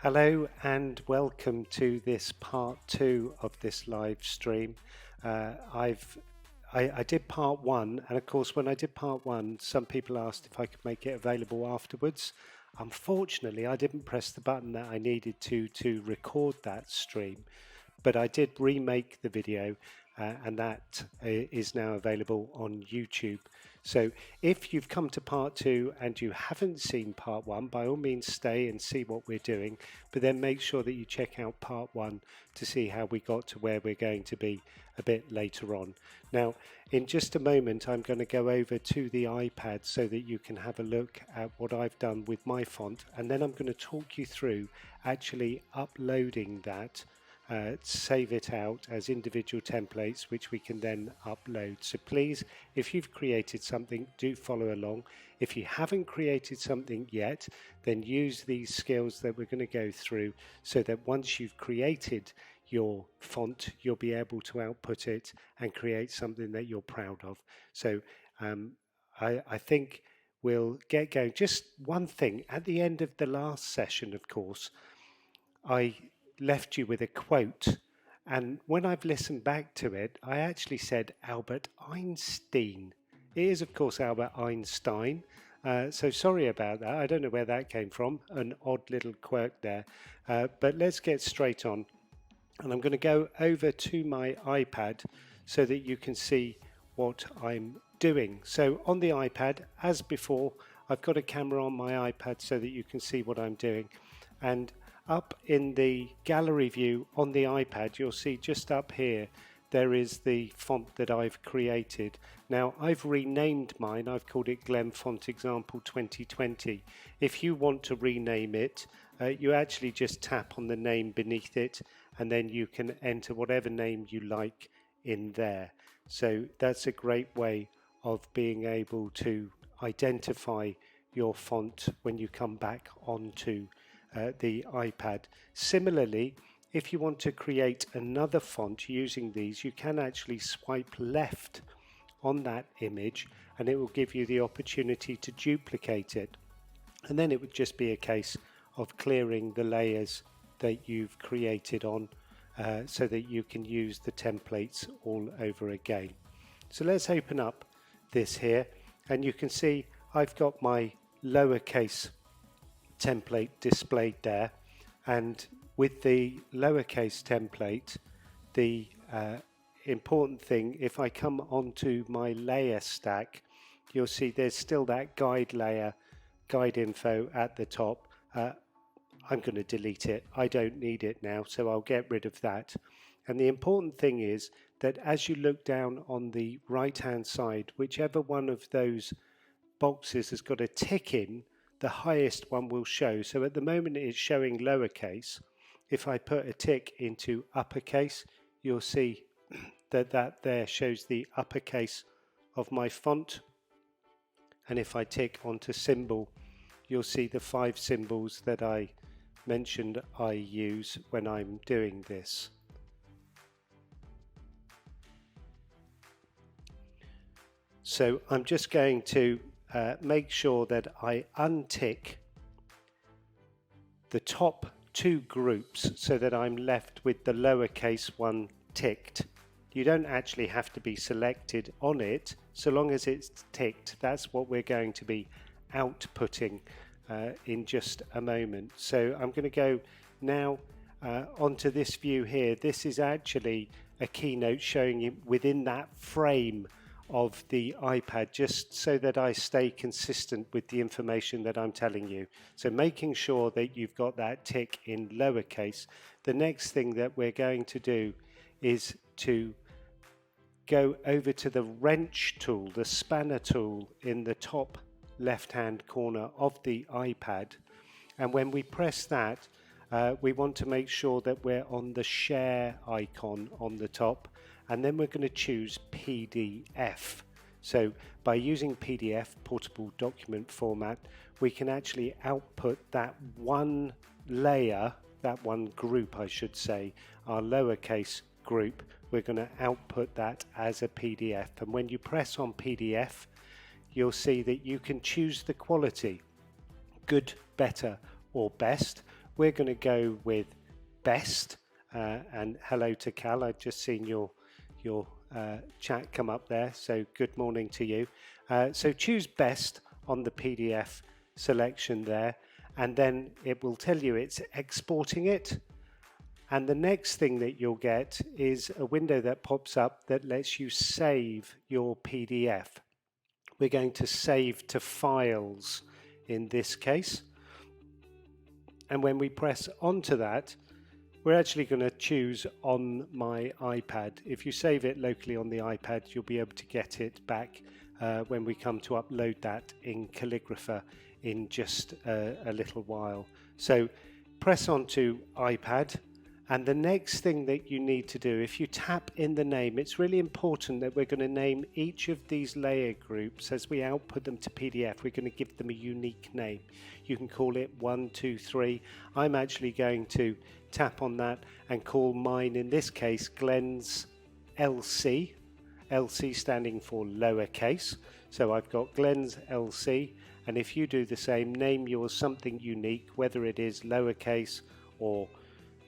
Hello and welcome to this part 2 of this live stream. I did part 1, and of course when I did part 1 some people asked if I could make it available afterwards. Unfortunately I didn't press the button that I needed to record that stream, but I did remake the video and that is now available on YouTube. So if you've come to part 2 and you haven't seen part 1, by all means stay and see what we're doing, but then make sure that you check out part 1 to see how we got to where we're going to be a bit later on. Now in just a moment I'm going to go over to the iPad so that you can have a look at what I've done with my font, and then I'm going to talk you through actually uploading that. Save it out as individual templates which we can then upload. So please, if you've created something, do follow along. If you haven't created something yet, then use these skills that we're going to go through so that once you've created your font you'll be able to output it and create something that you're proud of. So I think we'll get going. Just one thing, at the end of the last session of course I left you with a quote, and when I've listened back to it I actually said Albert Einstein. It is of course Albert Einstein, so sorry about that. I don't know where that came from, an odd little quirk there, but let's get straight on, and I'm going to go over to my iPad so that you can see what I'm doing. So on the iPad, as before, I've got a camera on my iPad so that you can see what I'm doing, and up in the gallery view on the iPad you'll see just up here there is the font that I've created. Now I've renamed mine, I've called it Glen Font Example 2020. If you want to rename it, you actually just tap on the name beneath it and then you can enter whatever name you like in there. So that's a great way of being able to identify your font when you come back onto the iPad. Similarly, if you want to create another font using these, you can actually swipe left on that image and it will give you the opportunity to duplicate it, and then it would just be a case of clearing the layers that you've created on so that you can use the templates all over again. So let's open up this here and you can see I've got my lowercase template displayed there, and with the lowercase template the important thing, if I come onto my layer stack you'll see there's still that guide layer, guide info at the top. I'm going to delete it, I don't need it now, so I'll get rid of that. And the important thing is that as you look down on the right hand side, whichever one of those boxes has got a tick in, the highest one will show. So at the moment it's showing lowercase. If I put a tick into uppercase you'll see that that there shows the uppercase of my font, and if I tick onto symbol you'll see the 5 symbols that I mentioned I use when I'm doing this. So I'm just going to make sure that I untick the top 2 groups so that I'm left with the lowercase one ticked. You don't actually have to be selected on it, so long as it's ticked. That's what we're going to be outputting in just a moment. So I'm going to go now onto this view here. This is actually a keynote showing you within that frame of the iPad, just so that I stay consistent with the information that I'm telling you. So making sure that you've got that tick in lowercase. The next thing that we're going to do is to go over to the wrench tool, the spanner tool in the top left hand corner of the iPad, and when we press that we want to make sure that we're on the share icon on the top, and then we're going to choose PDF. So by using PDF, portable document format, we can actually output that one layer, that one group I should say, our lowercase group. We're going to output that as a PDF, and when you press on PDF you'll see that you can choose the quality, good, better or best. we're going to go with best. And hello to Cal, I've just seen your chat come up there, so good morning to you. So choose best on the PDF selection there, and then it will tell you it's exporting it. And the next thing that you'll get is a window that pops up that lets you save your PDF. We're going to save to files in this case. And when we press onto that, we're actually going to choose on my iPad. If you save it locally on the iPad, you'll be able to get it back when we come to upload that in Calligraphr in just a little while. So press onto iPad, and the next thing that you need to do, if you tap in the name, it's really important that we're going to name each of these layer groups as we output them to PDF. We're going to give them a unique name. You can call it 1, 2, 3. I'm actually going to tap on that and call mine, in this case, Glenn's LC. LC standing for lowercase. So I've got Glenn's LC, and if you do the same, name yours something unique, whether it is lowercase or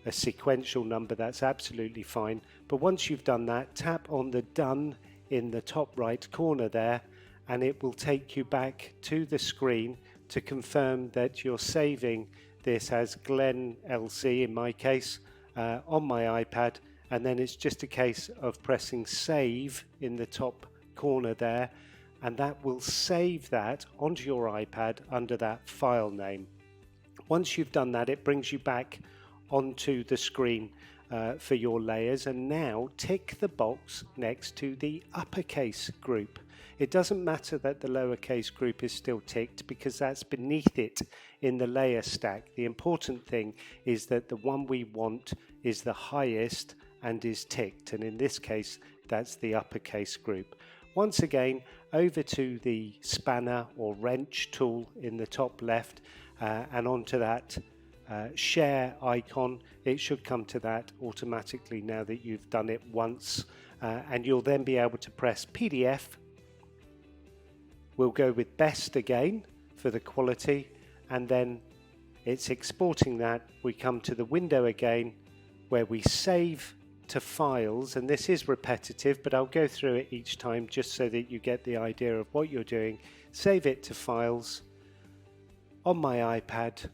a sequential number, that's absolutely fine. But once you've done that, tap on the done in the top right corner there, and it will take you back to the screen to confirm that you're saving this as Glenn LC in my case on my iPad, and then it's just a case of pressing save in the top corner there, and that will save that onto your iPad under that file name. Once you've done that, it brings you back onto the screen for your layers, and now tick the box next to the uppercase group. It doesn't matter that the lowercase group is still ticked because that's beneath it in the layer stack. The important thing is that the one we want is the highest and is ticked, and in this case that's the uppercase group. Once again, over to the spanner or wrench tool in the top left and onto that share icon. It should come to that automatically now that you've done it once, and you'll then be able to press PDF. We'll go with best again for the quality, and then it's exporting that. We come to the window again where we save to files, and this is repetitive, but I'll go through it each time just so that you get the idea of what you're doing. Save it to files on my iPad,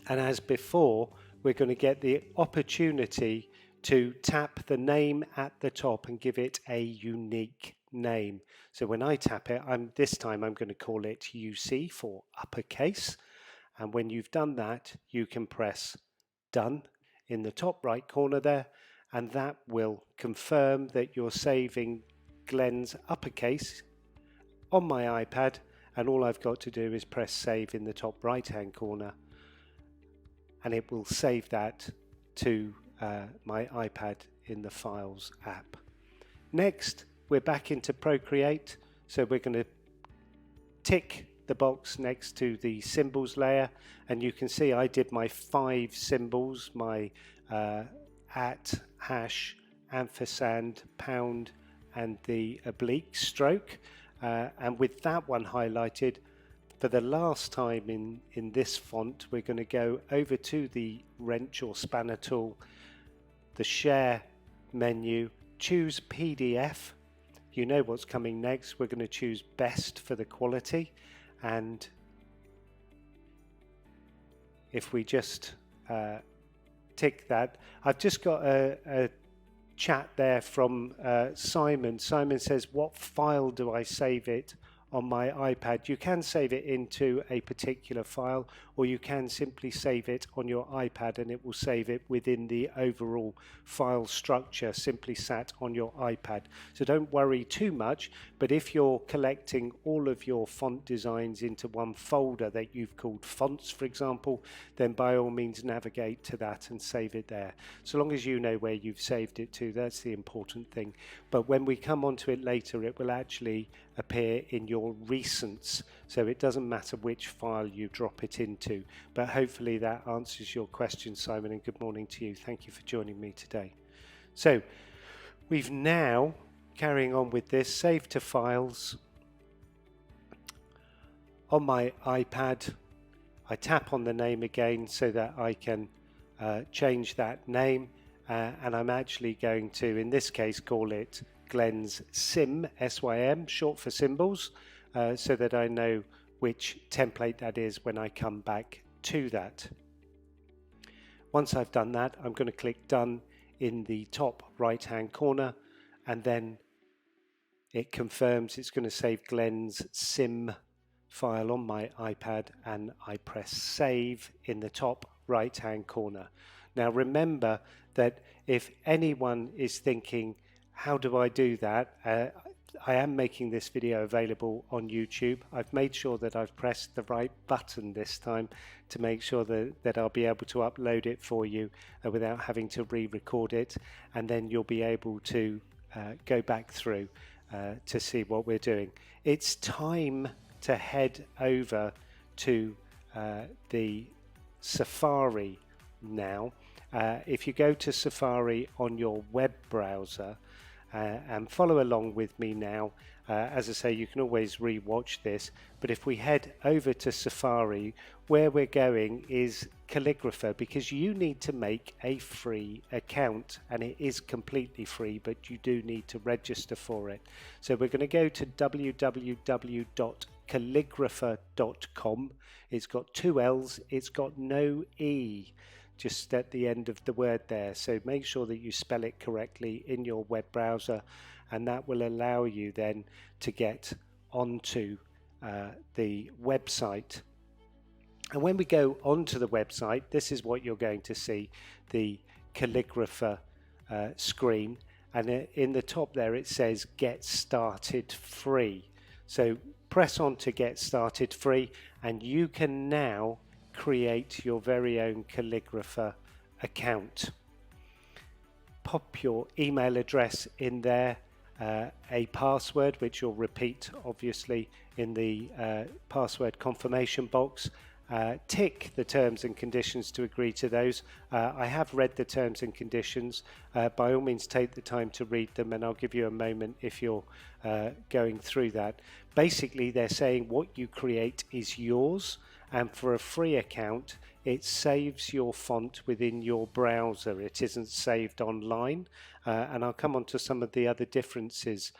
and as before, we're going to get the opportunity to tap the name at the top and give it a unique name. So when I tap it, this time I'm going to call it UC for uppercase, and when you've done that, you can press done in the top right corner there, and that will confirm that you're saving Glenn's uppercase on my iPad, and all I've got to do is press save in the top right hand corner, and it will save that to my iPad in the Files app. Next, we're back into Procreate, so we're going to tick the box next to the symbols layer, and you can see I did my 5 symbols, my at, hash, ampersand, pound, and the oblique stroke, and with that one highlighted, for the last time in this font, we're going to go over to the wrench or spanner tool, the share menu, choose PDF. You know what's coming next. We're going to choose best for the quality, and if we just tick that, I've just got a chat there from Simon. Simon says, what file do I save it on my iPad? You can save it into a particular file, or you can simply save it on your iPad and it will save it within the overall file structure simply sat on your iPad. So don't worry too much, but if you're collecting all of your font designs into one folder that you've called fonts, for example, then by all means navigate to that and save it there. So long as you know where you've saved it to, that's the important thing. But when we come onto it later, it will actually appear in your recents, so it doesn't matter which file you drop it into. But hopefully that answers your question, Simon, and good morning to you. Thank you for joining me today. So we've now, carrying on with this, saved to files on my iPad. I tap on the name again so that I can change that name, and I'm actually going to, in this case, call it Glenn's Sim, S-Y-M, short for symbols, so that I know which template that is when I come back to that. Once I've done that, I'm going to click Done in the top right hand corner, and then it confirms it's going to save Glenn's Sim file on my iPad, and I press Save in the top right hand corner. Now remember that if anyone is thinking, how do I do that? I am making this video available on YouTube. I've made sure that I've pressed the right button this time to make sure that I'll be able to upload it for you without having to re-record it, and then you'll be able to go back through to see what we're doing. It's time to head over to the Safari now. If you go to Safari on your web browser and follow along with me now, as I say, you can always re-watch this, but if we head over to Safari, where we're going is Calligraphr, because you need to make a free account, and it is completely free, but you do need to register for it. So we're going to go to www.calligraphr.com. It's got 2 L's, it's got no E just at the end of the word there, so make sure that you spell it correctly in your web browser, and that will allow you then to get onto the website. And when we go onto the website, this is what you're going to see, the Calligraphr screen, and in the top there it says Get Started Free. So press on to Get Started Free, and you can now create your very own Calligraphr account. Pop your email address in there, a password which you'll repeat obviously in the password confirmation box. Tick the terms and conditions to agree to those. I have read the terms and conditions. By all means take the time to read them, and I'll give you a moment if you're going through that. Basically they're saying what you create is yours, and for a free account it saves your font within your browser. It isn't saved online, and I'll come on to some of the other differences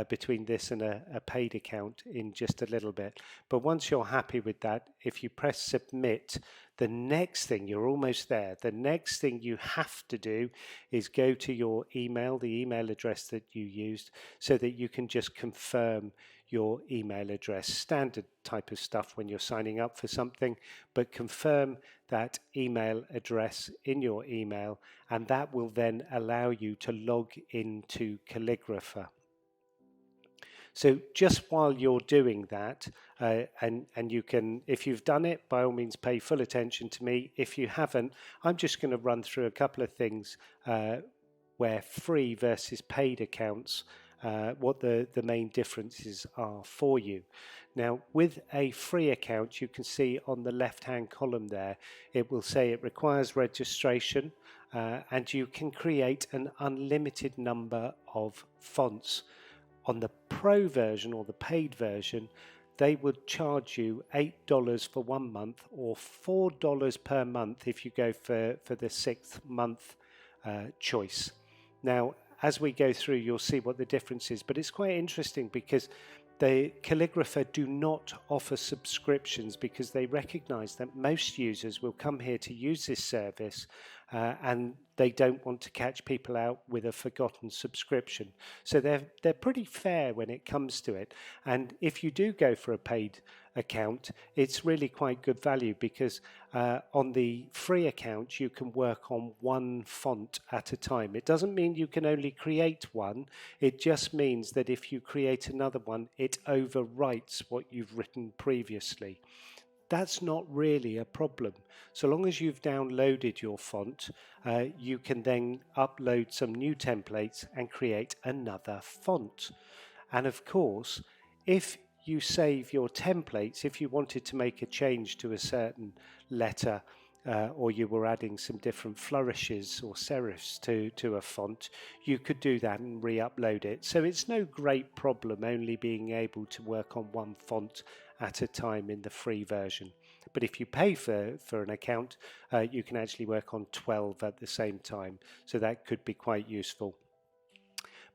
between this and a paid account in just a little bit. But once you're happy with that, if you press submit, the next thing, you're almost there, the next thing you have to do is go to your email, the email address that you used, so that you can just confirm your email address. Standard type of stuff when you're signing up for something, but confirm that email address in your email, and that will then allow you to log into Calligraphr. So just while you're doing that, and you can, if you've done it, by all means pay full attention to me. If you haven't, I'm just going to run through a couple of things where free versus paid accounts, what the main differences are for you. Now, with a free account, you can see on the left-hand column there, it will say it requires registration, and you can create an unlimited number of fonts. On the pro version or the paid version, they would charge you $8 for 1 month or $4 per month if you go for the 6th month choice. Now, as we go through, you'll see what the difference is, but it's quite interesting because the Calligraphr do not offer subscriptions, because they recognize that most users will come here to use this service and they don't want to catch people out with a forgotten subscription. So they're pretty fair when it comes to it. And if you do go for a paid account, it's really quite good value, because on the free account you can work on one font at a time. It doesn't mean you can only create one, it just means that if you create another one, it overwrites what you've written previously. That's not really a problem. So long as you've downloaded your font, you can then upload some new templates and create another font. And of course, if you save your templates, if you wanted to make a change to a certain letter, or you were adding some different flourishes or serifs to a font, you could do that and re-upload it. So it's no great problem only being able to work on one font at a time in the free version. But if you pay for an account, you can actually work on 12 at the same time. So that could be quite useful.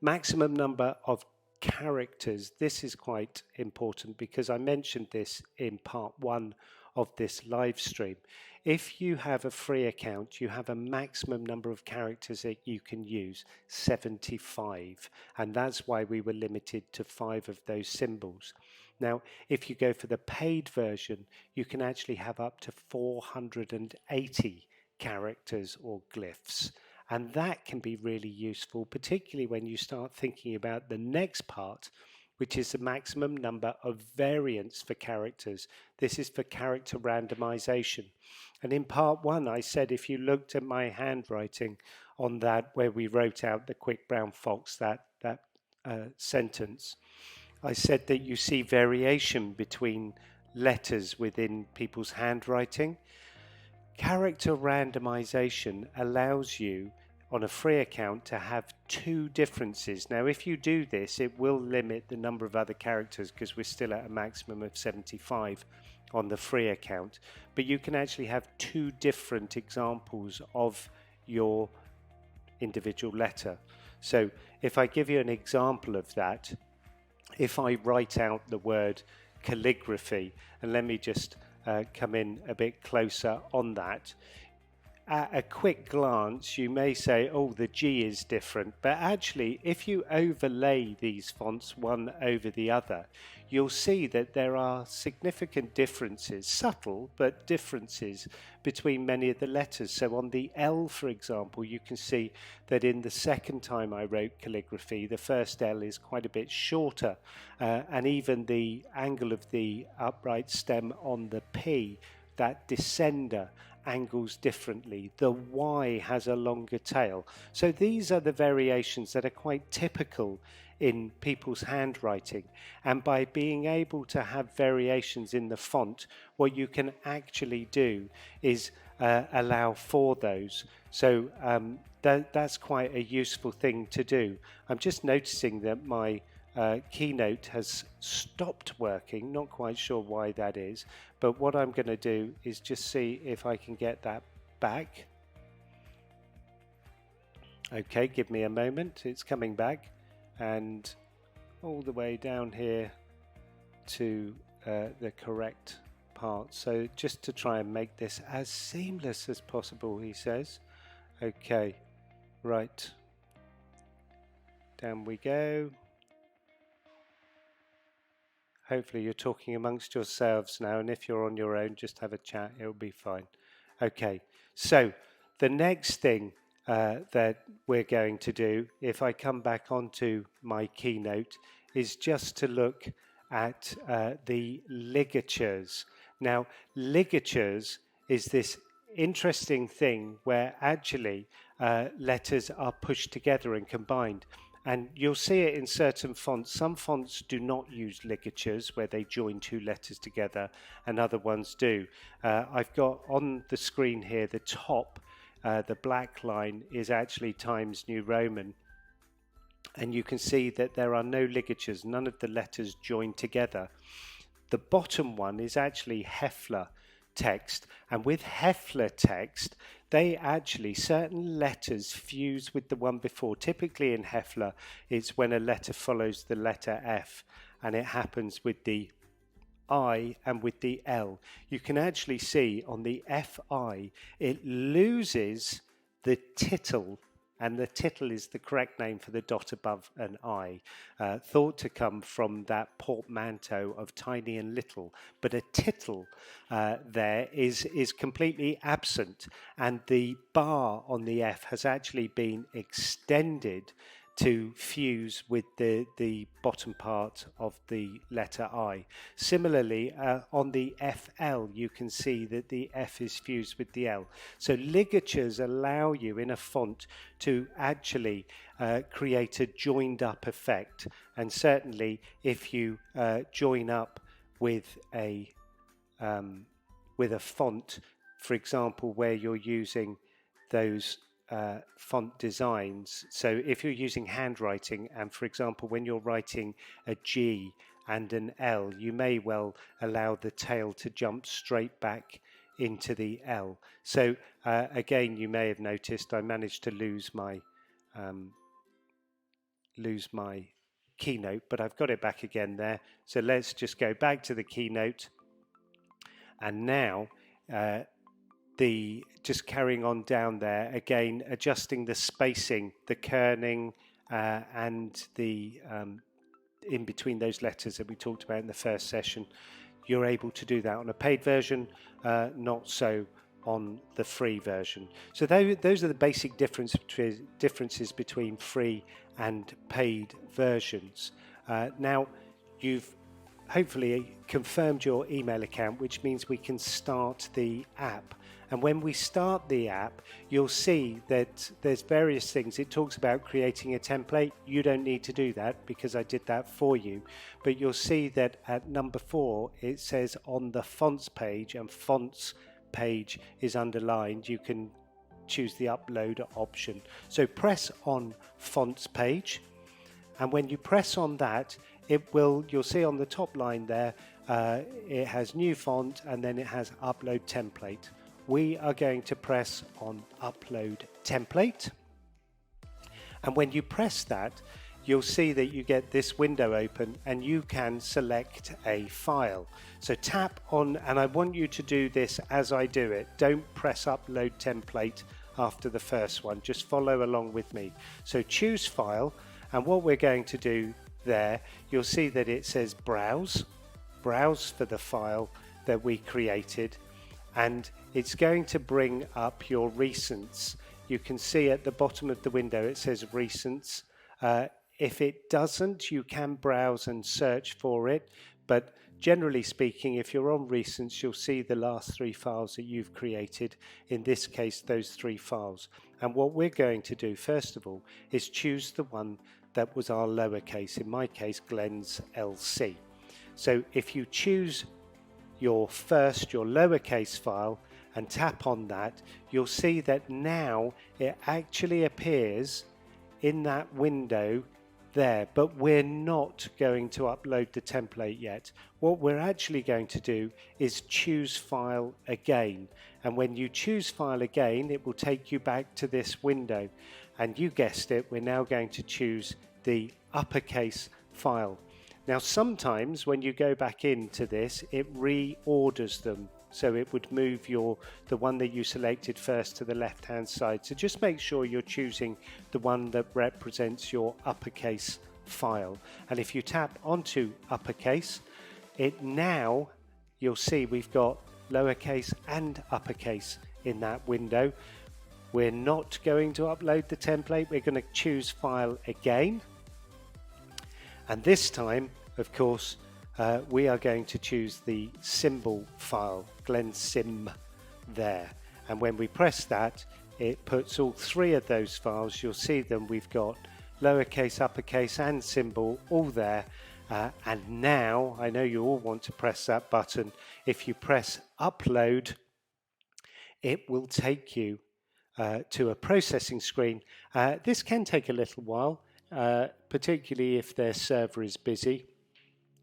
Maximum number of characters. This is quite important because I mentioned this in part 1 of this live stream. If you have a free account, you have a maximum number of characters that you can use, 75, and that's why we were limited to 5 of those symbols. Now, if you go for the paid version, you can actually have up to 480 characters or glyphs. And that can be really useful, particularly when you start thinking about the next part, which is the maximum number of variants for characters. This is for character randomization. And in part 1, I said if you looked at my handwriting on that, where we wrote out the quick brown fox, that sentence, I said that you see variation between letters within people's handwriting. Character randomization allows you on a free account to have 2 differences. Now, if you do this, it will limit the number of other characters because we're still at a maximum of 75 on the free account. But you can actually have 2 different examples of your individual letter. So if I give you an example of that, if I write out the word calligraphy, and let me just come in a bit closer on that. At a quick glance, you may say, oh, the G is different. But actually, if you overlay these fonts one over the other, you'll see that there are significant differences, subtle, but differences between many of the letters. So on the L, for example, you can see that in the second time I wrote calligraphy, the first L is quite a bit shorter. And even the angle of the upright stem on the P, that descender, angles differently. The Y has a longer tail. So these are the variations that are quite typical in people's handwriting, and by being able to have variations in the font, what you can actually do is allow for those. So that's quite a useful thing to do. I'm just noticing that my Keynote has stopped working, not quite sure why that is, but what I'm going to do is just see if I can get that back. Okay, give me a moment, it's coming back, and all the way down here to the correct part. So just to try and make this as seamless as possible, he says. Okay, right, down we go. Hopefully you're talking amongst yourselves now, and if you're on your own, just have a chat, it'll be fine. Okay, so the next thing that we're going to do, if I come back onto my Keynote, is just to look at the ligatures. Now, ligatures is this interesting thing where actually letters are pushed together and combined. And you'll see it in certain fonts. Some fonts do not use ligatures where they join 2 letters together, and other ones do. I've got on the screen here the top, the black line is actually Times New Roman. And you can see that there are no ligatures, none of the letters join together. The bottom one is actually Hefler text, and with Hefler text, they actually, certain letters fuse with the one before. Typically in Hefler, it's when a letter follows the letter F, and it happens with the I and with the L. You can actually see on the FI, it loses the tittle, and the tittle is the correct name for the dot above an I, thought to come from that portmanteau of tiny and little, but a tittle there is completely absent, and the bar on the F has actually been extended to fuse with the bottom part of the letter I. Similarly, on the FL, you can see that the F is fused with the L. So ligatures allow you in a font to actually create a joined up effect. And certainly if you join up with a font, for example, where you're using those font designs. So if you're using handwriting, and for example, when you're writing a G and an L, you may well allow the tail to jump straight back into the L. So again, you may have noticed I managed to lose my keynote, but I've got it back again there. So let's just go back to the keynote, and now just carrying on down there again, adjusting the spacing, the kerning, and the in between those letters that we talked about in the first session. You're able to do that on a paid version, not so on the free version. So those are the basic differences between free and paid versions. Now, you've hopefully confirmed your email account, which means we can start the app. And when we start the app, you'll see that there's various things. It talks about creating a template. You don't need to do that because I did that for you. But you'll see that at number 4, it says on the fonts page, and fonts page is underlined. You can choose the upload option. So press on fonts page. And when you press on that, you'll see on the top line there, it has new font and then it has upload template. We are going to press on upload template. And when you press that, you'll see that you get this window open and you can select a file. So tap on, and I want you to do this as I do it. Don't press upload template after the first one, just follow along with me. So choose file, and what we're going to do there, you'll see that it says browse for the file that we created, and it's going to bring up your recents. You can see at the bottom of the window it says recents. If it doesn't, you can browse and search for it, but generally speaking, if you're on recents, you'll see the last 3 files that you've created, in this case those 3 files. And what we're going to do first of all is choose the one that was our lowercase, in my case Glenn's LC. So if you choose your lowercase file and tap on that, you'll see that now it actually appears in that window there, but we're not going to upload the template yet. What we're actually going to do is choose file again, and when you choose file again, it will take you back to this window, and you guessed it, we're now going to choose the uppercase file. Now sometimes when you go back into this, it reorders them, so it would move the one that you selected first to the left hand side. So just make sure you're choosing the one that represents your uppercase file, and if you tap onto uppercase, you'll see we've got lowercase and uppercase in that window. We're not going to upload the template, we're going to choose file again, and this time of course we are going to choose the symbol file, Glen Sim there, and when we press that, it puts all 3 of those files. You'll see them, we've got lowercase, uppercase and symbol all there, and now I know you all want to press that button. If you press upload, it will take you to a processing screen. This can take a little while, particularly if their server is busy.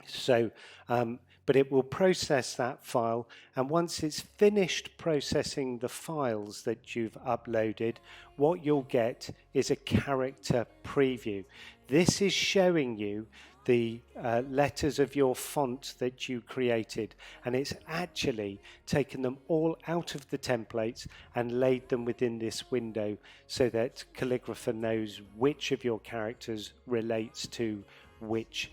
So, but it will process that file, and once it's finished processing the files that you've uploaded, what you'll get is a character preview. This is showing you the letters of your font that you created, and it's actually taken them all out of the templates and laid them within this window so that Calligraphr knows which of your characters relates to which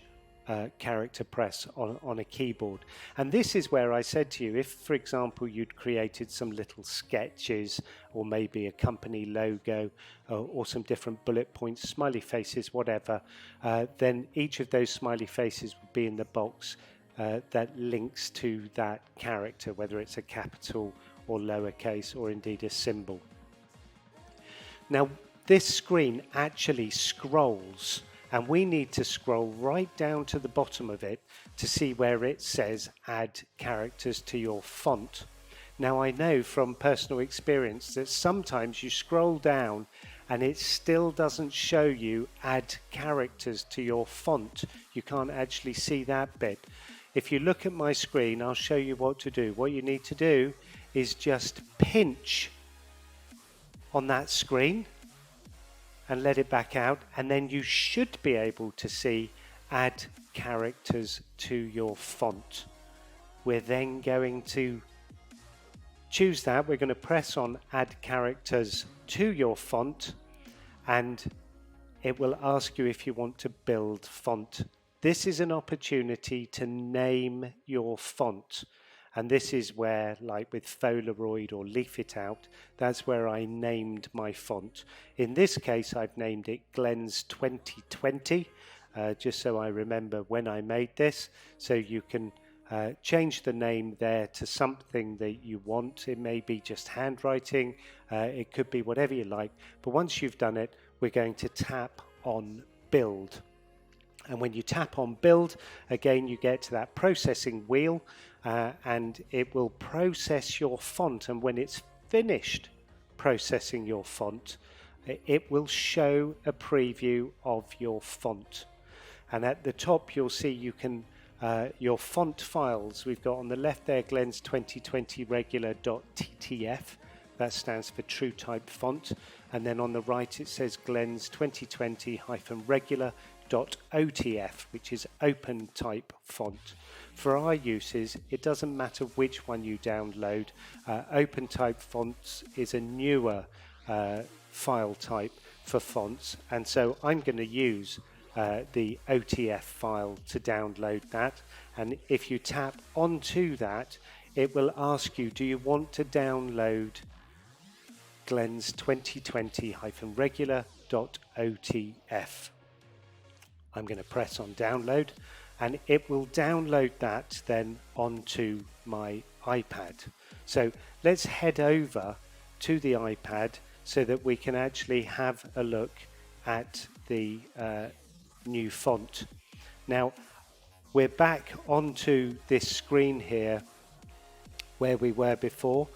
character press on a keyboard. And this is where I said to you, if for example you'd created some little sketches or maybe a company logo or some different bullet points, smiley faces, whatever, then each of those smiley faces would be in the box that links to that character, whether it's a capital or lowercase or indeed a symbol. Now this screen actually scrolls, and we need to scroll right down to the bottom of it to see where it says add characters to your font. Now I know from personal experience that sometimes you scroll down and it still doesn't show you add characters to your font. You can't actually see that bit. If you look at my screen, I'll show you what to do. What you need to do is just pinch on that screen and let it back out, and then you should be able to see add characters to your font. We're then going to choose that. We're going to press on add characters to your font, and it will ask you if you want to build font. This is an opportunity to name your font. And this is where, like with Polaroid or Leaf It Out, that's where I named my font. In this case, I've named it Glenn's 2020, just so I remember when I made this. So you can change the name there to something that you want. It may be just handwriting, it could be whatever you like. But once you've done it, we're going to tap on Build. And when you tap on Build, again, you get to that processing wheel, and it will process your font. And when it's finished processing your font, it will show a preview of your font. And at the top, you'll see you can your font files. We've got on the left there, Glenn's 2020 regular.ttf. That stands for True Type Font. And then on the right, it says Glenn's 2020-regular.otf, which is Open Type Font. For our uses, it doesn't matter which one you download. Open Type Fonts is a newer file type for fonts, and so I'm going to use the OTF file to download that. And if you tap onto that, it will ask you, do you want to download Glenn's 2020-regular.otf? I'm going to press on download, and it will download that then onto my iPad. So let's head over to the iPad so that we can actually have a look at the new font. Now we're back onto this screen here where we were before.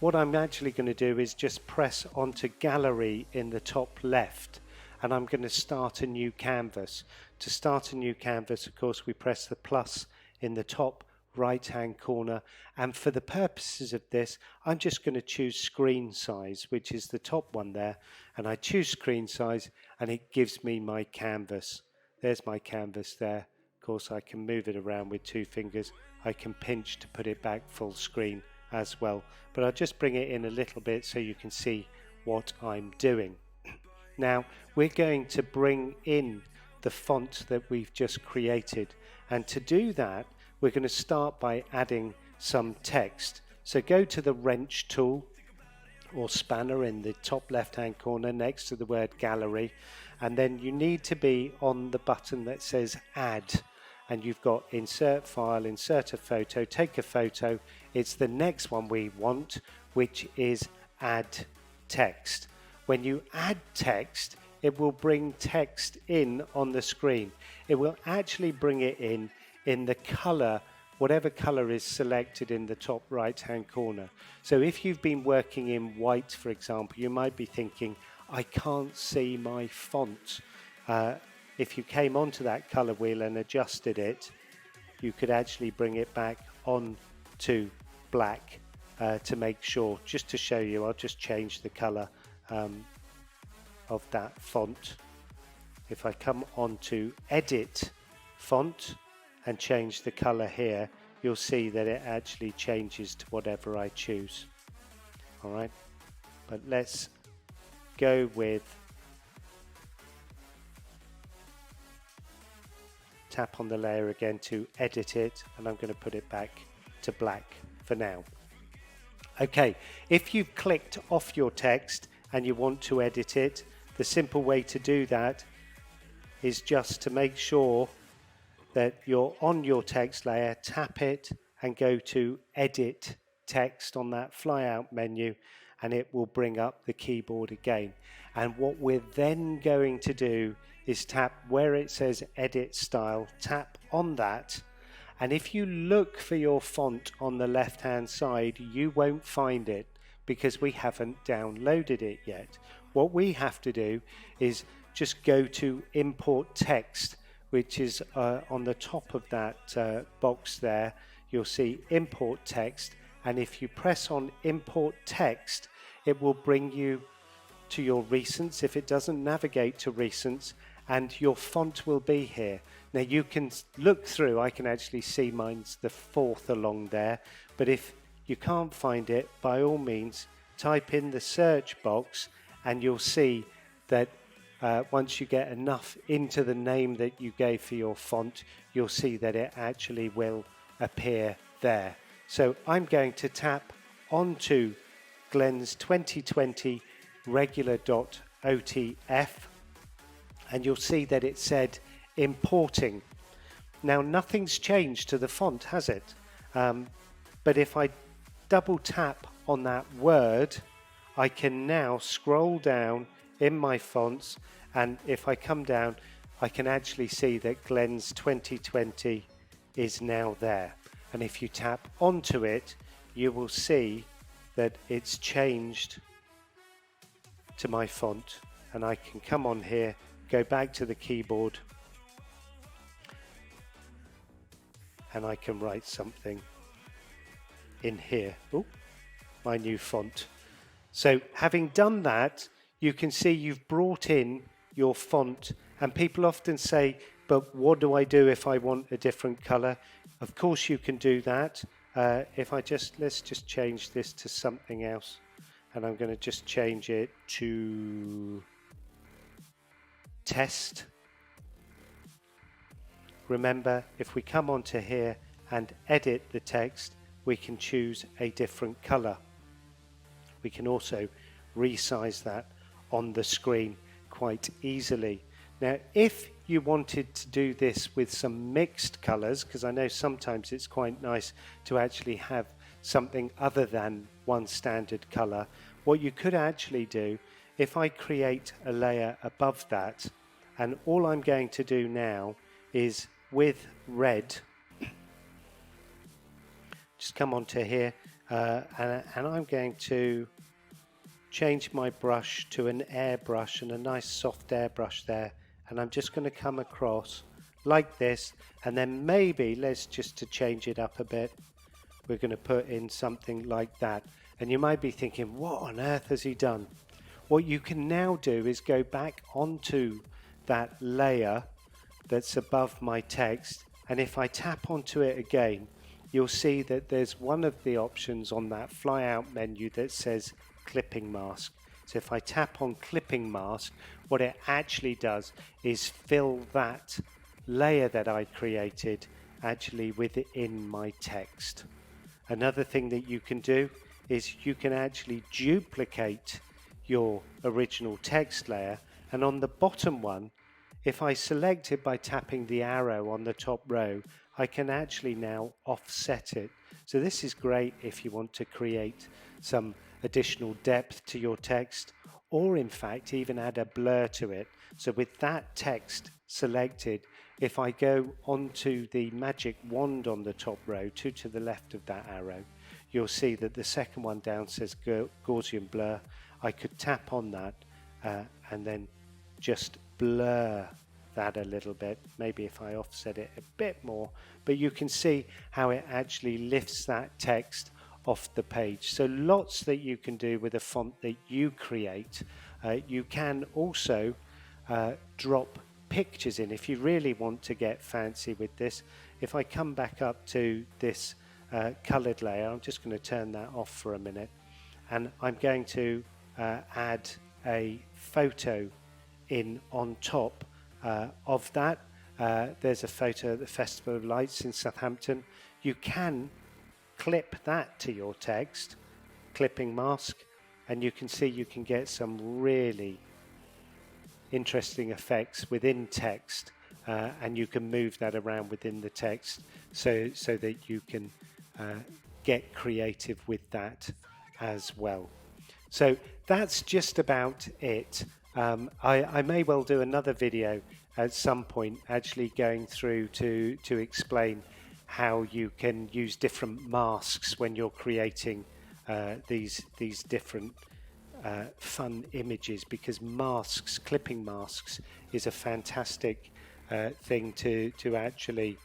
What I'm actually going to do is just press onto Gallery in the top left, and I'm going to start a new canvas. To start a new canvas, of course, we press the plus in the top right hand corner, and for the purposes of this, I'm just going to choose screen size, which is the top one there, and I choose screen size, and it gives me my canvas. There's my canvas there. Of course, I can move it around with two fingers. I can pinch to put it back full screen as well, but I'll just bring it in a little bit so you can see what I'm doing. Now we're going to bring in the font that we've just created, and to do that we're going to start by adding some text. So go to the wrench tool or spanner in the top left hand corner next to the word gallery, and then you need to be on the button that says add, and you've got insert file, insert a photo, take a photo. It's the next one we want, which is add text. When you add text, it will bring text in on the screen. It will actually bring it in the color, whatever color is selected in the top right hand corner. So if you've been working in white, for example, you might be thinking, I can't see my font. If you came onto that color wheel and adjusted it, you could actually bring it back on to black to make sure. Just to show you, I'll just change the color of that font. If I come on to edit font and change the color here, you'll see that it actually changes to whatever I choose. All right, but let's go with, tap on the layer again to edit it, and I'm going to put it back to black for now. Okay, if you've clicked off your text and you want to edit it, the simple way to do that is just to make sure that you're on your text layer, tap it and go to edit text on that flyout menu, and it will bring up the keyboard again. And what we're then going to do is tap where it says edit style, tap on that, And if you look for your font on the left hand side, you won't find it because we haven't downloaded it yet. What we have to do is just go to import text, which is on the top of that box there. You'll see import text, and if you press on import text, it will bring you to your recents if it doesn't navigate to recents, and your font will be here. Now you can look through, I can actually see mine's the 4th along there, but if you can't find it, by all means type in the search box and you'll see that once you get enough into the name that you gave for your font, you'll see that it actually will appear there. So I'm going to tap onto Glenn's 2020 regular.otf, and you'll see that it said importing. Now nothing's changed to the font, has it? But if I double tap on that word, I can now scroll down in my fonts, and if I come down, I can actually see that Glenn's 2020 is now there. And if you tap onto it, you will see that it's changed to my font, and I can come on here, go back to the keyboard, and I can write something in here. Oh, my new font. So having done that, you can see you've brought in your font, and people often say, but what do I do if I want a different color? Of course you can do that. Let's just change this to something else, and I'm going to just change it to test. Remember, if we come onto here and edit the text, we can choose a different color. We can also resize that on the screen quite easily. Now, if you wanted to do this with some mixed colors, because I know sometimes it's quite nice to actually have something other than one standard color, what you could actually do, if I create a layer above that, and all I'm going to do now is with red, just come onto here, and I'm going to change my brush to an airbrush, and a nice soft airbrush there, and I'm just going to come across like this, and then maybe let's just to change it up a bit, we're going to put in something like that. And you might be thinking, what on earth has he done? What you can now do is go back onto that layer that's above my text, and if I tap onto it again, you'll see that there's one of the options on that fly out menu that says clipping mask. So if I tap on clipping mask, what it actually does is fill that layer that I created actually within my text. Another thing that you can do is you can actually duplicate your original text layer, and on the bottom one, if I select it by tapping the arrow on the top row, I can actually now offset it. So this is great if you want to create some additional depth to your text, or in fact even add a blur to it. So with that text selected, if I go onto the magic wand on the top row, to the left of that arrow, you'll see that the second one down says Gaussian blur. I could tap on that and then just blur that a little bit, maybe if I offset it a bit more, but you can see how it actually lifts that text off the page. So lots that you can do with a font that you create. You can also drop pictures in if you really want to get fancy with this. If I come back up to this colored layer, I'm just going to turn that off for a minute, and I'm going to add a photo in on top of that. There's a photo at the Festival of Lights in Southampton. You can clip that to your text, clipping mask, and you can see you can get some really interesting effects within text, and you can move that around within the text so that you can get creative with that as well. So that's just about it. I may well do another video at some point actually going through to explain how you can use different masks when you're creating these different fun images, because masks, clipping masks, is a fantastic thing to actually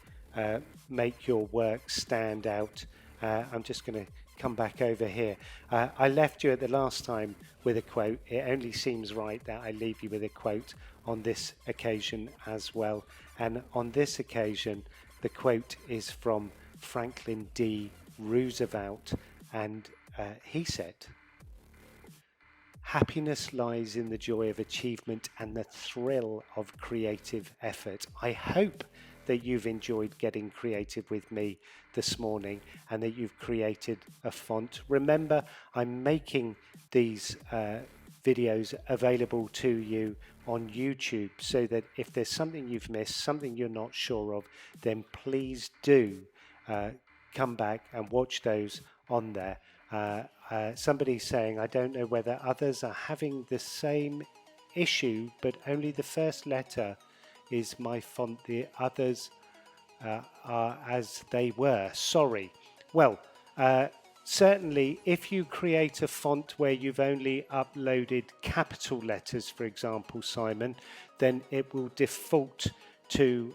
make your work stand out. I'm just going to come back over here. I left you at the last time with a quote. It only seems right that I leave you with a quote on this occasion as well. And on this occasion, the quote is from Franklin D. Roosevelt, and he said, "Happiness lies in the joy of achievement and the thrill of creative effort." I hope that you've enjoyed getting creative with me this morning and that you've created a font. Remember, I'm making these videos available to you on YouTube, so that if there's something you've missed, something you're not sure of, then please do come back and watch those on there. Somebody's saying, I don't know whether others are having the same issue, but only the first letter is my font. The others are as they were. Sorry. Well, certainly if you create a font where you've only uploaded capital letters, for example, Simon, then it will default to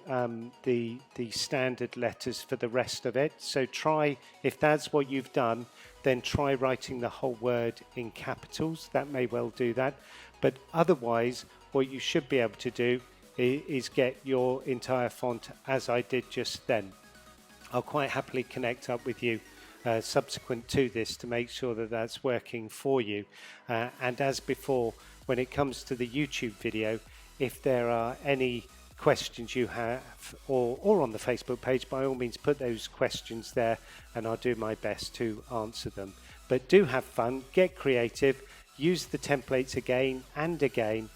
the standard letters for the rest of it. So try, if that's what you've done, then try writing the whole word in capitals. That may well do that. But otherwise, what you should be able to do is get your entire font as I did just then. I'll quite happily connect up with you subsequent to this to make sure that that's working for you. And as before, when it comes to the YouTube video, if there are any questions you have, or on the Facebook page, by all means put those questions there and I'll do my best to answer them. But do have fun, get creative, use the templates again and again.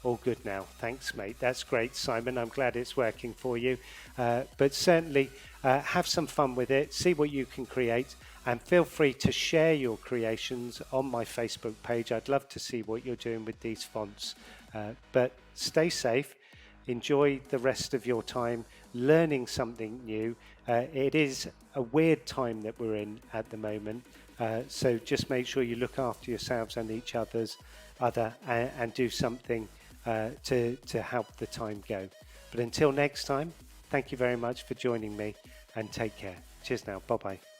All good now. Thanks, mate. That's great, Simon. I'm glad it's working for you. But certainly have some fun with it, see what you can create, and feel free to share your creations on my Facebook page. I'd love to see what you're doing with these fonts. But stay safe. Enjoy the rest of your time learning something new. It is a weird time that we're in at the moment. So just make sure you look after yourselves and each other and do something to help the time go. But until next time, thank you very much for joining me and take care. Cheers now. Bye-bye.